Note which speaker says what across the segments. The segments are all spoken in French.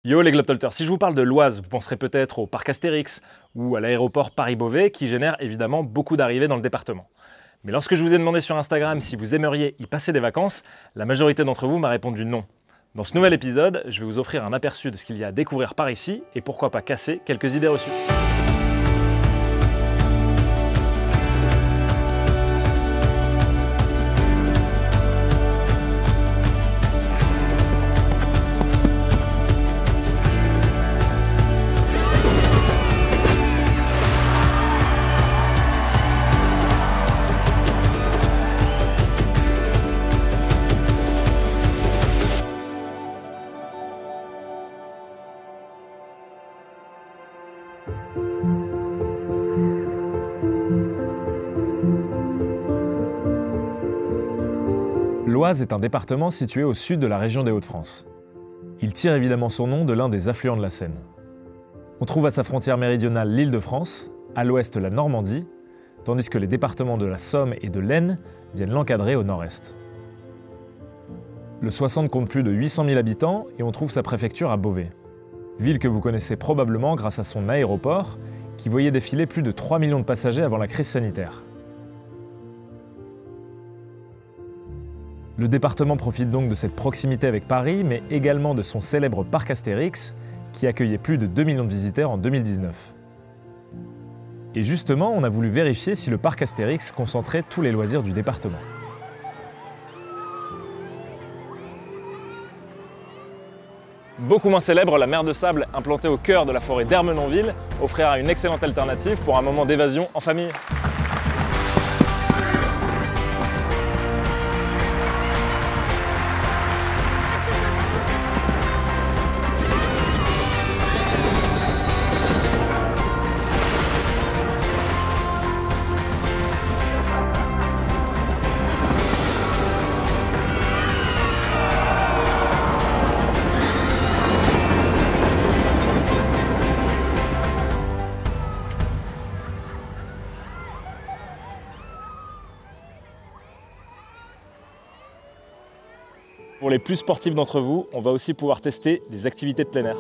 Speaker 1: Yo les Globtalters, si je vous parle de l'Oise, vous penserez peut-être au parc Astérix ou à l'aéroport Paris-Beauvais qui génère évidemment beaucoup d'arrivées dans le département. Mais lorsque je vous ai demandé sur Instagram si vous aimeriez y passer des vacances, la majorité d'entre vous m'a répondu non. Dans ce nouvel épisode, je vais vous offrir un aperçu de ce qu'il y a à découvrir par ici et pourquoi pas casser quelques idées reçues. L'Oise est un département situé au sud de la région des Hauts-de-France. Il tire évidemment son nom de l'un des affluents de la Seine. On trouve à sa frontière méridionale l'Île-de-France, à l'ouest la Normandie, tandis que les départements de la Somme et de l'Aisne viennent l'encadrer au nord-est. Le Soissons compte plus de 800 000 habitants et on trouve sa préfecture à Beauvais. Ville que vous connaissez probablement grâce à son aéroport, qui voyait défiler plus de 3 millions de passagers avant la crise sanitaire. Le département profite donc de cette proximité avec Paris, mais également de son célèbre parc Astérix, qui accueillait plus de 2 millions de visiteurs en 2019. Et justement, on a voulu vérifier si le parc Astérix concentrait tous les loisirs du département. Beaucoup moins célèbre, la mer de sable implantée au cœur de la forêt d'Ermenonville offrira une excellente alternative pour un moment d'évasion en famille. Pour les plus sportifs d'entre vous, on va aussi pouvoir tester des activités de plein air.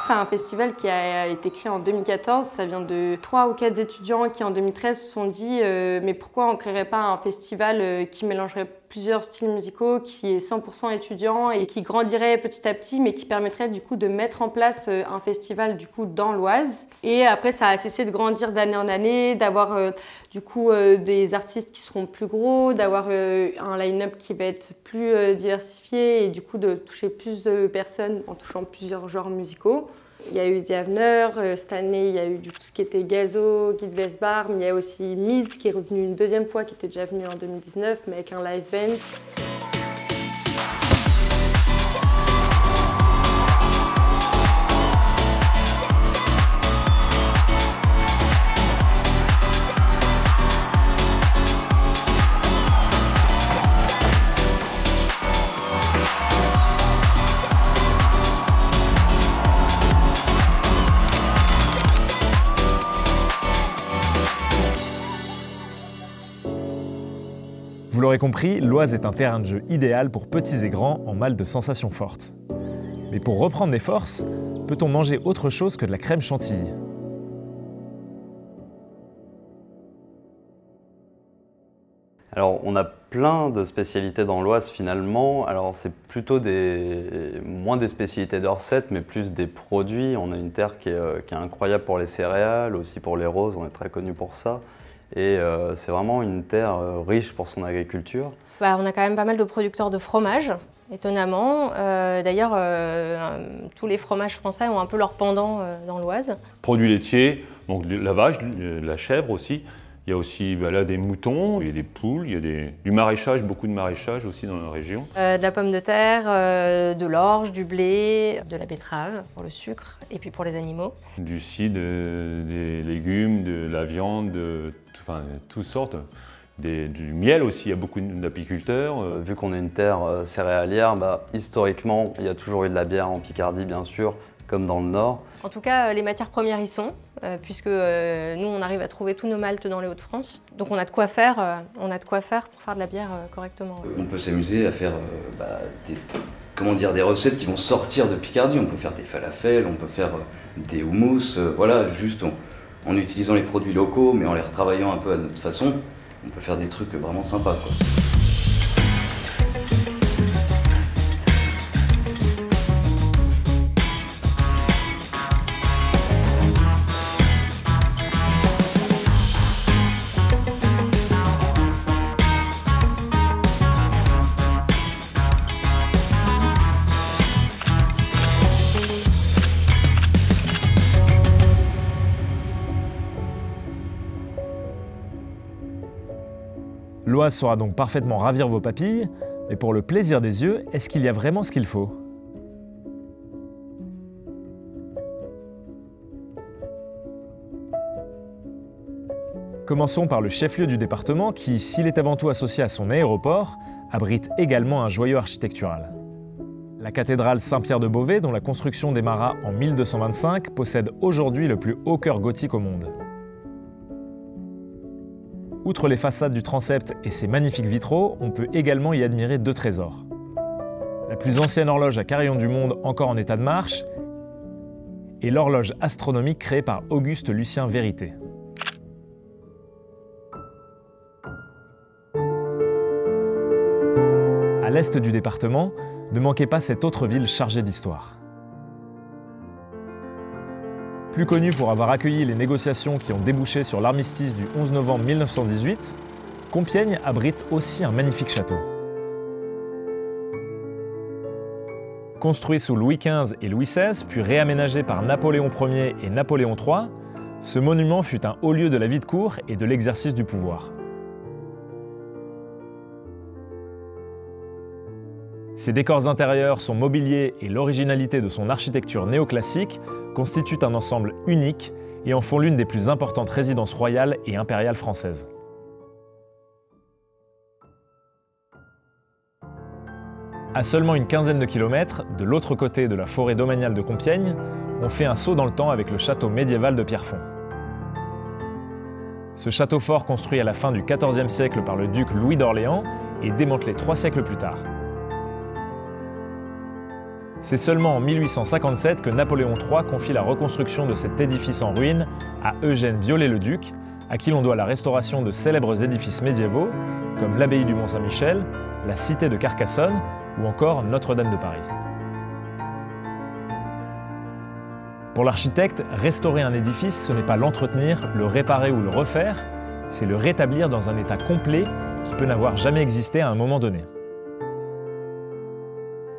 Speaker 2: C'est un festival qui a été créé en 2014. Ça vient de 3 ou 4 étudiants qui, en 2013, se sont dit mais pourquoi on ne créerait pas un festival qui mélangerait plusieurs styles musicaux, qui est 100% étudiant et qui grandirait petit à petit, mais qui permettrait du coup de mettre en place un festival du coup dans l'Oise. Et après, ça a cessé de grandir d'année en année, d'avoir du coup des artistes qui seront plus gros, d'avoir un line-up qui va être plus diversifié et du coup de toucher plus de personnes en touchant plusieurs genres musicaux. Il y a eu The Avener, cette année il y a eu tout ce qui était Gazo, Guy Vesbar, mais il y a aussi Mid qui est revenu une deuxième fois, qui était déjà venu en 2019, mais avec un live band.
Speaker 1: Vous l'aurez compris, l'Oise est un terrain de jeu idéal pour petits et grands en mal de sensations fortes. Mais pour reprendre des forces, peut-on manger autre chose que de la crème chantilly?
Speaker 3: Alors, on a plein de spécialités dans l'Oise finalement. Alors, c'est plutôt moins des spécialités de recettes, mais plus des produits. On a une terre qui est incroyable pour les céréales, aussi pour les roses, on est très connu pour ça. Et c'est vraiment une terre riche pour son agriculture.
Speaker 4: On a quand même pas mal de producteurs de fromage, étonnamment. D'ailleurs, tous les fromages français ont un peu leur pendant dans l'Oise.
Speaker 5: Produits laitiers, donc la vache, la chèvre aussi. Il y a aussi là, des moutons, il y a des poules, il y a du maraîchage, beaucoup de maraîchage aussi dans la région.
Speaker 4: De la pomme de terre, de l'orge, du blé, de la betterave pour le sucre et puis pour les animaux.
Speaker 5: Du cidre, des légumes, de la viande, toutes sortes. Du miel aussi, il y a beaucoup d'apiculteurs.
Speaker 3: Vu qu'on est une terre céréalière, historiquement, il y a toujours eu de la bière en Picardie, bien sûr, comme dans le Nord.
Speaker 4: En tout cas, les matières premières y sont, puisque nous, on arrive à trouver tous nos maltes dans les Hauts-de-France. Donc on a de quoi faire pour faire de la bière correctement.
Speaker 6: On peut s'amuser à faire des recettes qui vont sortir de Picardie. On peut faire des falafels, on peut faire des houmous, voilà, juste en utilisant les produits locaux, mais en les retravaillant un peu à notre façon. On peut faire des trucs vraiment sympas, quoi.
Speaker 1: L'Oise saura donc parfaitement ravir vos papilles, mais pour le plaisir des yeux, est-ce qu'il y a vraiment ce qu'il faut? Commençons par le chef-lieu du département qui, s'il est avant tout associé à son aéroport, abrite également un joyau architectural. La cathédrale Saint-Pierre de Beauvais, dont la construction démarra en 1225, possède aujourd'hui le plus haut chœur gothique au monde. Outre les façades du transept et ses magnifiques vitraux, on peut également y admirer deux trésors. La plus ancienne horloge à carillon du monde encore en état de marche et l'horloge astronomique créée par Auguste Lucien Vérité. À l'est du département, ne manquez pas cette autre ville chargée d'histoire. Plus connue pour avoir accueilli les négociations qui ont débouché sur l'armistice du 11 novembre 1918, Compiègne abrite aussi un magnifique château. Construit sous Louis XV et Louis XVI, puis réaménagé par Napoléon Ier et Napoléon III, ce monument fut un haut lieu de la vie de cour et de l'exercice du pouvoir. Ses décors intérieurs, son mobilier et l'originalité de son architecture néoclassique constituent un ensemble unique et en font l'une des plus importantes résidences royales et impériales françaises. À seulement une quinzaine de kilomètres, de l'autre côté de la forêt domaniale de Compiègne, on fait un saut dans le temps avec le château médiéval de Pierrefonds. Ce château fort construit à la fin du XIVe siècle par le duc Louis d'Orléans est démantelé 3 siècles plus tard. C'est seulement en 1857 que Napoléon III confie la reconstruction de cet édifice en ruine à Eugène Viollet-le-Duc, à qui l'on doit la restauration de célèbres édifices médiévaux comme l'abbaye du Mont-Saint-Michel, la cité de Carcassonne ou encore Notre-Dame de Paris. Pour l'architecte, restaurer un édifice, ce n'est pas l'entretenir, le réparer ou le refaire, c'est le rétablir dans un état complet qui peut n'avoir jamais existé à un moment donné.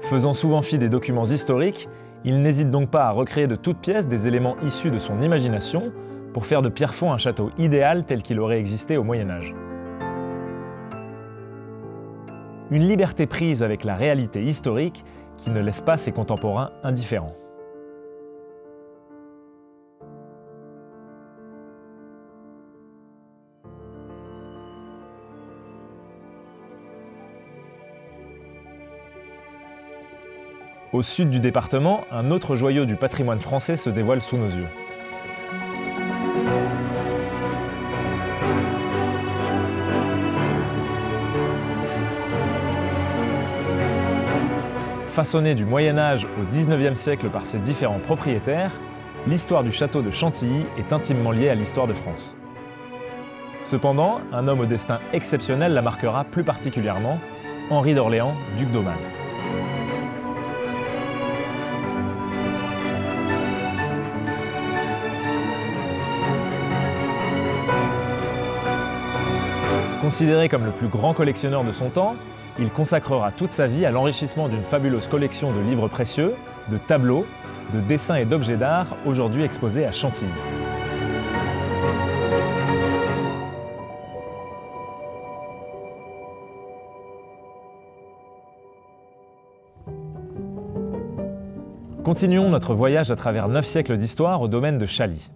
Speaker 1: Faisant souvent fi des documents historiques, il n'hésite donc pas à recréer de toutes pièces des éléments issus de son imagination pour faire de Pierrefonds un château idéal tel qu'il aurait existé au Moyen-Âge. Une liberté prise avec la réalité historique qui ne laisse pas ses contemporains indifférents. Au sud du département, un autre joyau du patrimoine français se dévoile sous nos yeux. Façonnée du Moyen-Âge au XIXe siècle par ses différents propriétaires, l'histoire du château de Chantilly est intimement liée à l'histoire de France. Cependant, un homme au destin exceptionnel la marquera plus particulièrement, Henri d'Orléans, duc d'Aumale. Considéré comme le plus grand collectionneur de son temps, il consacrera toute sa vie à l'enrichissement d'une fabuleuse collection de livres précieux, de tableaux, de dessins et d'objets d'art aujourd'hui exposés à Chantilly. Continuons notre voyage à travers 9 siècles d'histoire au domaine de Chaly.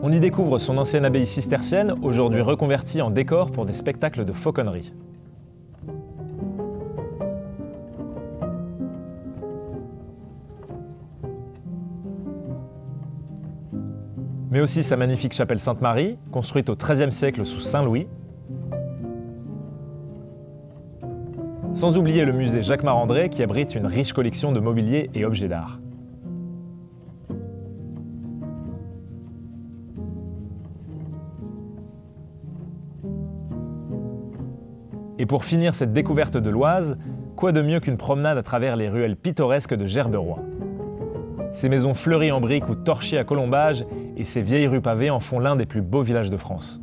Speaker 1: On y découvre son ancienne abbaye cistercienne, aujourd'hui reconvertie en décor pour des spectacles de fauconnerie. Mais aussi sa magnifique chapelle Sainte-Marie, construite au XIIIe siècle sous Saint Louis. Sans oublier le musée Jacques-Marandré qui abrite une riche collection de mobilier et objets d'art. Et pour finir cette découverte de l'Oise, quoi de mieux qu'une promenade à travers les ruelles pittoresques de Gerberoy. Ces maisons fleuries en briques ou torchées à colombage et ces vieilles rues pavées en font l'un des plus beaux villages de France.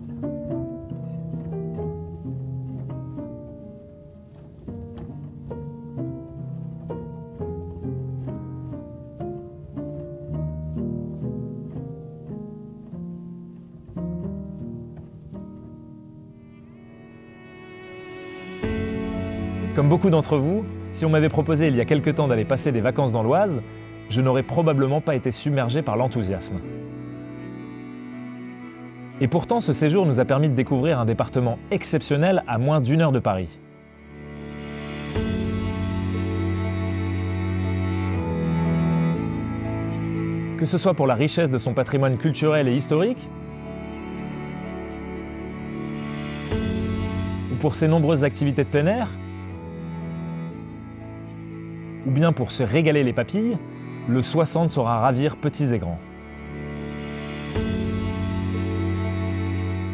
Speaker 1: Comme beaucoup d'entre vous, si on m'avait proposé il y a quelque temps d'aller passer des vacances dans l'Oise, je n'aurais probablement pas été submergé par l'enthousiasme. Et pourtant, ce séjour nous a permis de découvrir un département exceptionnel à moins d'1 heure de Paris. Que ce soit pour la richesse de son patrimoine culturel et historique, ou pour ses nombreuses activités de plein air, ou bien pour se régaler les papilles, le 60 saura ravir petits et grands.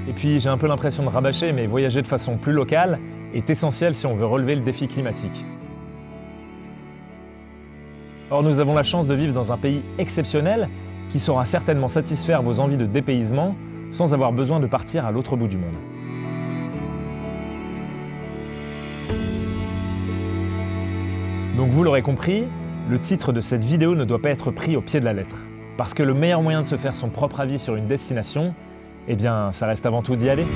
Speaker 1: Et puis j'ai un peu l'impression de rabâcher, mais voyager de façon plus locale est essentiel si on veut relever le défi climatique. Or nous avons la chance de vivre dans un pays exceptionnel qui saura certainement satisfaire vos envies de dépaysement sans avoir besoin de partir à l'autre bout du monde. Donc vous l'aurez compris, le titre de cette vidéo ne doit pas être pris au pied de la lettre. Parce que le meilleur moyen de se faire son propre avis sur une destination, eh bien, ça reste avant tout d'y aller.